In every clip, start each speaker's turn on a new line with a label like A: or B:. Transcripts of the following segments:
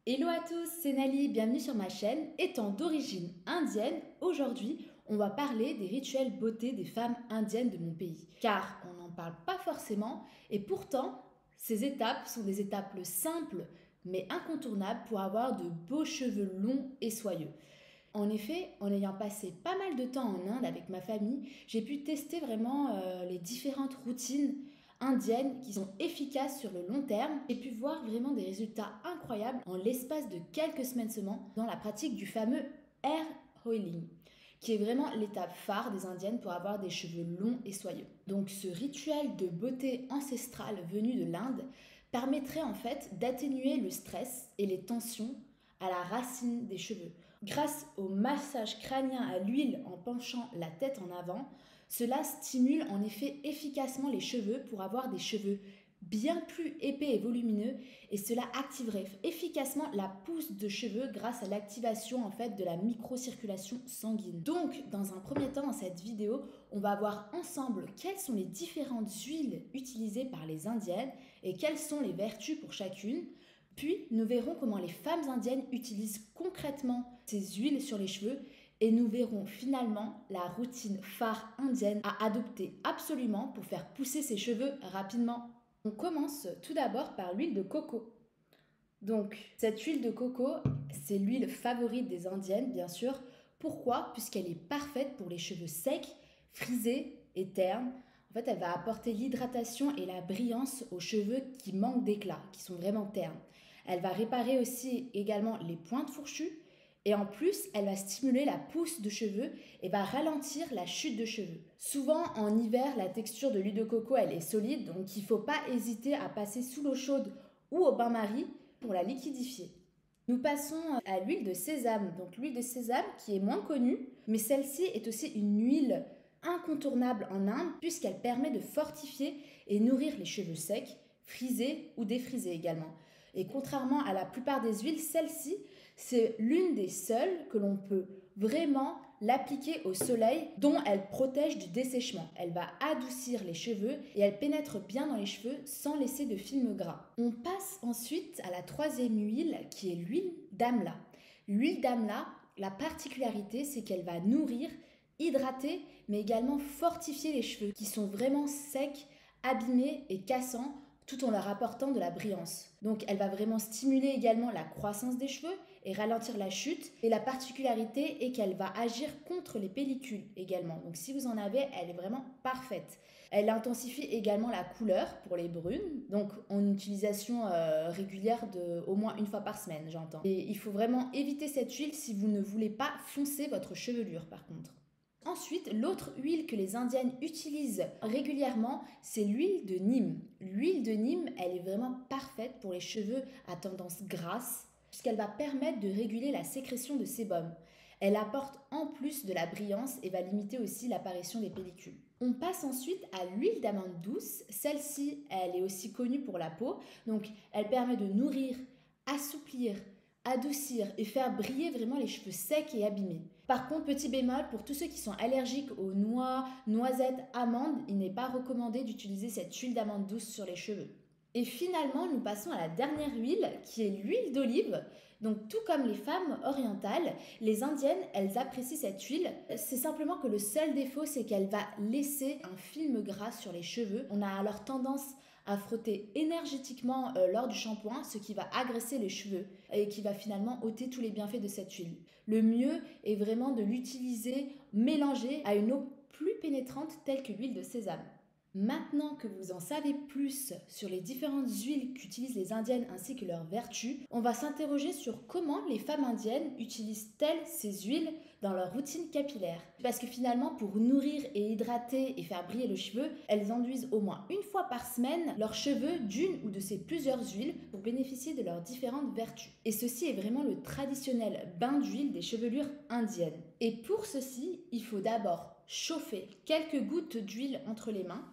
A: Hello à tous, c'est Nali, bienvenue sur ma chaîne. Étant d'origine indienne, aujourd'hui, on va parler des rituels beauté des femmes indiennes de mon pays. Car on n'en parle pas forcément, et pourtant, ces étapes sont des étapes simples, mais incontournables pour avoir de beaux cheveux longs et soyeux. En effet, en ayant passé pas mal de temps en Inde avec ma famille, j'ai pu tester vraiment les différentes routines indiennes qui sont efficaces sur le long terme. J'ai pu voir vraiment des résultats incroyables en l'espace de quelques semaines seulement dans la pratique du fameux hair oiling, qui est vraiment l'étape phare des indiennes pour avoir des cheveux longs et soyeux. Donc ce rituel de beauté ancestrale venu de l'Inde permettrait en fait d'atténuer le stress et les tensions à la racine des cheveux. Grâce au massage crânien à l'huile en penchant la tête en avant, cela stimule en effet efficacement les cheveux pour avoir des cheveux bien plus épais et volumineux, et cela activerait efficacement la pousse de cheveux grâce à l'activation en fait de la microcirculation sanguine. Donc dans un premier temps dans cette vidéo, on va voir ensemble quelles sont les différentes huiles utilisées par les indiennes et quelles sont les vertus pour chacune. Puis, nous verrons comment les femmes indiennes utilisent concrètement ces huiles sur les cheveux et nous verrons finalement la routine phare indienne à adopter absolument pour faire pousser ses cheveux rapidement. On commence tout d'abord par l'huile de coco. Donc, cette huile de coco, c'est l'huile favorite des indiennes, bien sûr. Pourquoi? Puisqu'elle est parfaite pour les cheveux secs, frisés et ternes. En fait, elle va apporter l'hydratation et la brillance aux cheveux qui manquent d'éclat, qui sont vraiment ternes. Elle va réparer aussi également les pointes fourchues. Et en plus, elle va stimuler la pousse de cheveux et va ralentir la chute de cheveux. Souvent, en hiver, la texture de l'huile de coco, elle est solide, donc il ne faut pas hésiter à passer sous l'eau chaude ou au bain-marie pour la liquidifier. Nous passons à l'huile de sésame. Donc l'huile de sésame qui est moins connue, mais celle-ci est aussi une huile incontournable en Inde puisqu'elle permet de fortifier et nourrir les cheveux secs, frisés ou défrisés également. Et contrairement à la plupart des huiles, celle-ci, c'est l'une des seules que l'on peut vraiment l'appliquer au soleil, dont elle protège du dessèchement. Elle va adoucir les cheveux et elle pénètre bien dans les cheveux sans laisser de film gras. On passe ensuite à la troisième huile qui est l'huile d'amla. L'huile d'amla, la particularité, c'est qu'elle va nourrir, hydrater, mais également fortifier les cheveux qui sont vraiment secs, abîmés et cassants, tout en leur apportant de la brillance. Donc elle va vraiment stimuler également la croissance des cheveux et ralentir la chute. Et la particularité est qu'elle va agir contre les pellicules également. Donc si vous en avez, elle est vraiment parfaite. Elle intensifie également la couleur pour les brunes, donc en utilisation régulière de au moins une fois par semaine, j'entends. Et il faut vraiment éviter cette huile si vous ne voulez pas foncer votre chevelure par contre. Ensuite, l'autre huile que les indiennes utilisent régulièrement, c'est l'huile de Nîmes. L'huile de Nîmes, elle est vraiment parfaite pour les cheveux à tendance grasse, puisqu'elle va permettre de réguler la sécrétion de sébum. Elle apporte en plus de la brillance et va limiter aussi l'apparition des pellicules. On passe ensuite à l'huile d'amande douce. Celle-ci, elle est aussi connue pour la peau, donc elle permet de nourrir, assouplir, adoucir et faire briller vraiment les cheveux secs et abîmés. Par contre, petit bémol, pour tous ceux qui sont allergiques aux noix, noisettes, amandes, il n'est pas recommandé d'utiliser cette huile d'amande douce sur les cheveux. Et finalement, nous passons à la dernière huile qui est l'huile d'olive. Donc tout comme les femmes orientales, les indiennes, elles apprécient cette huile. C'est simplement que le seul défaut, c'est qu'elle va laisser un film gras sur les cheveux. On a alors tendance à frotter énergétiquement lors du shampoing, ce qui va agresser les cheveux et qui va finalement ôter tous les bienfaits de cette huile. Le mieux est vraiment de l'utiliser mélangé à une eau plus pénétrante telle que l'huile de sésame. Maintenant que vous en savez plus sur les différentes huiles qu'utilisent les indiennes ainsi que leurs vertus, on va s'interroger sur comment les femmes indiennes utilisent-elles ces huiles dans leur routine capillaire. Parce que finalement, pour nourrir et hydrater et faire briller le cheveu, elles enduisent au moins une fois par semaine leurs cheveux d'une ou de ces plusieurs huiles pour bénéficier de leurs différentes vertus. Et ceci est vraiment le traditionnel bain d'huile des chevelures indiennes. Et pour ceci, il faut d'abord chauffer quelques gouttes d'huile entre les mains,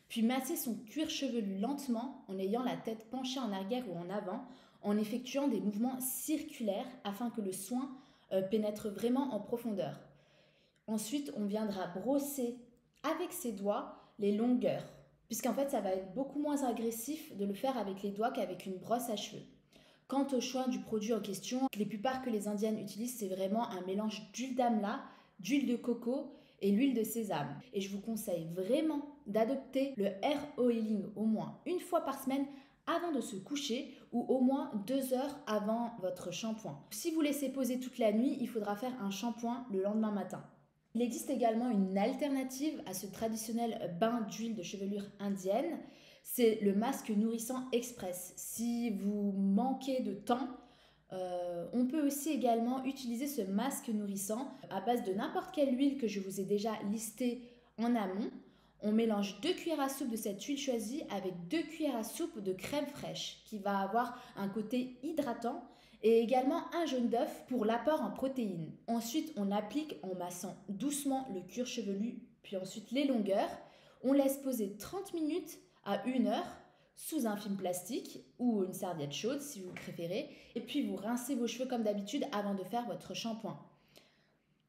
A: puis masser son cuir chevelu lentement en ayant la tête penchée en arrière ou en avant, en effectuant des mouvements circulaires afin que le soin pénètre vraiment en profondeur. Ensuite, on viendra brosser avec ses doigts les longueurs, puisqu'en fait, ça va être beaucoup moins agressif de le faire avec les doigts qu'avec une brosse à cheveux. Quant au choix du produit en question, les plupart que les indiennes utilisent, c'est vraiment un mélange d'huile d'amla, d'huile de coco et l'huile de sésame. Et je vous conseille vraiment d'adopter le hair oiling au moins une fois par semaine avant de se coucher ou au moins 2 heures avant votre shampoing. Si vous laissez poser toute la nuit, il faudra faire un shampoing le lendemain matin. Il existe également une alternative à ce traditionnel bain d'huile de chevelure indienne. C'est le masque nourrissant express. Si vous manquez de temps, on peut aussi également utiliser ce masque nourrissant à base de n'importe quelle huile que je vous ai déjà listée en amont. On mélange 2 cuillères à soupe de cette huile choisie avec 2 cuillères à soupe de crème fraîche qui va avoir un côté hydratant et également un jaune d'œuf pour l'apport en protéines. Ensuite, on applique en massant doucement le cuir chevelu, puis ensuite les longueurs. On laisse poser 30 minutes à 1 heure sous un film plastique ou une serviette chaude si vous préférez. Et puis vous rincez vos cheveux comme d'habitude avant de faire votre shampoing.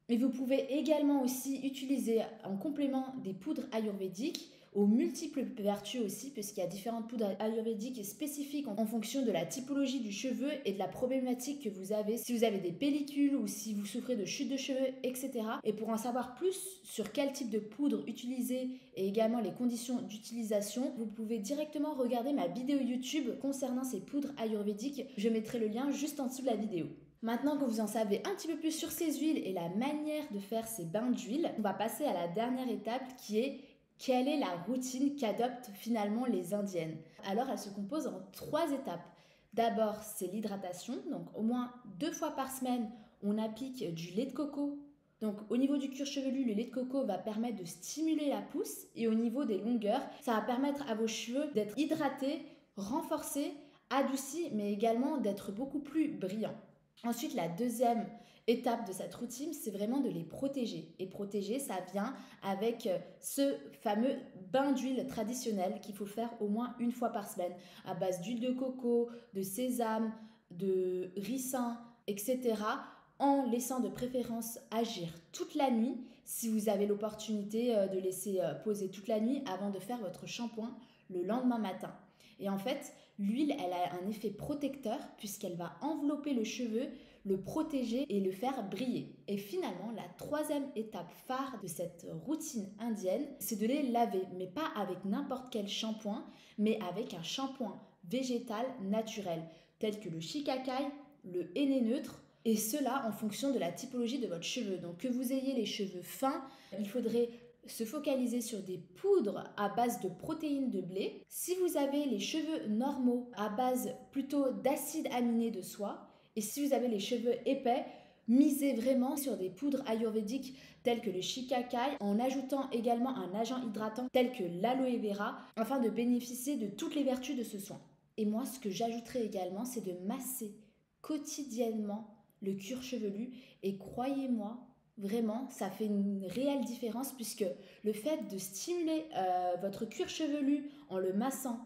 A: Et vous pouvez également aussi utiliser en complément des poudres ayurvédiques aux multiples vertus aussi, puisqu'il y a différentes poudres ayurvédiques spécifiques en fonction de la typologie du cheveu et de la problématique que vous avez, si vous avez des pellicules ou si vous souffrez de chute de cheveux, etc. Et pour en savoir plus sur quel type de poudre utiliser et également les conditions d'utilisation, vous pouvez directement regarder ma vidéo YouTube concernant ces poudres ayurvédiques. Je mettrai le lien juste en dessous de la vidéo. Maintenant que vous en savez un petit peu plus sur ces huiles et la manière de faire ces bains d'huile, on va passer à la dernière étape qui est quelle est la routine qu'adoptent finalement les indiennes. Alors elle se compose en 3 étapes. D'abord c'est l'hydratation, donc au moins 2 fois par semaine on applique du lait de coco. Donc au niveau du cuir chevelu, le lait de coco va permettre de stimuler la pousse et au niveau des longueurs, ça va permettre à vos cheveux d'être hydratés, renforcés, adoucis mais également d'être beaucoup plus brillants. Ensuite, la deuxième étape de cette routine, c'est vraiment de les protéger. Et protéger, ça vient avec ce fameux bain d'huile traditionnel qu'il faut faire au moins 1 fois par semaine, à base d'huile de coco, de sésame, de ricin, etc., en laissant de préférence agir toute la nuit, si vous avez l'opportunité de laisser poser toute la nuit avant de faire votre shampoing le lendemain matin. Et en fait, l'huile, elle a un effet protecteur puisqu'elle va envelopper le cheveu, le protéger et le faire briller. Et finalement, la 3e étape phare de cette routine indienne, c'est de les laver, mais pas avec n'importe quel shampoing, mais avec un shampoing végétal naturel, tel que le shikakai, le henné neutre, et cela en fonction de la typologie de votre cheveu. Donc que vous ayez les cheveux fins, il faudrait se focaliser sur des poudres à base de protéines de blé. Si vous avez les cheveux normaux, à base plutôt d'acide aminé de soie. Et si vous avez les cheveux épais, misez vraiment sur des poudres ayurvédiques telles que le shikakai, en ajoutant également un agent hydratant tel que l'aloe vera, afin de bénéficier de toutes les vertus de ce soin. Et moi, ce que j'ajouterai également, c'est de masser quotidiennement le cuir chevelu. Et croyez-moi, vraiment, ça fait une réelle différence puisque le fait de stimuler votre cuir chevelu en le massant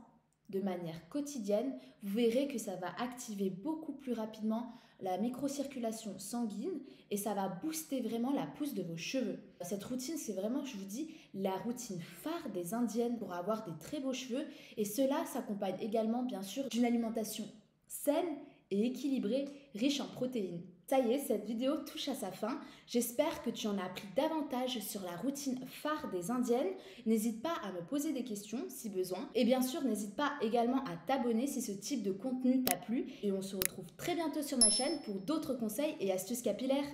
A: de manière quotidienne, vous verrez que ça va activer beaucoup plus rapidement la microcirculation sanguine et ça va booster vraiment la pousse de vos cheveux. Cette routine, c'est vraiment, je vous dis, la routine phare des indiennes pour avoir des très beaux cheveux et cela s'accompagne également bien sûr d'une alimentation saine et équilibrée, riche en protéines. Ça y est, cette vidéo touche à sa fin. J'espère que tu en as appris davantage sur la routine phare des indiennes. N'hésite pas à me poser des questions si besoin. Et bien sûr, n'hésite pas également à t'abonner si ce type de contenu t'a plu. Et on se retrouve très bientôt sur ma chaîne pour d'autres conseils et astuces capillaires.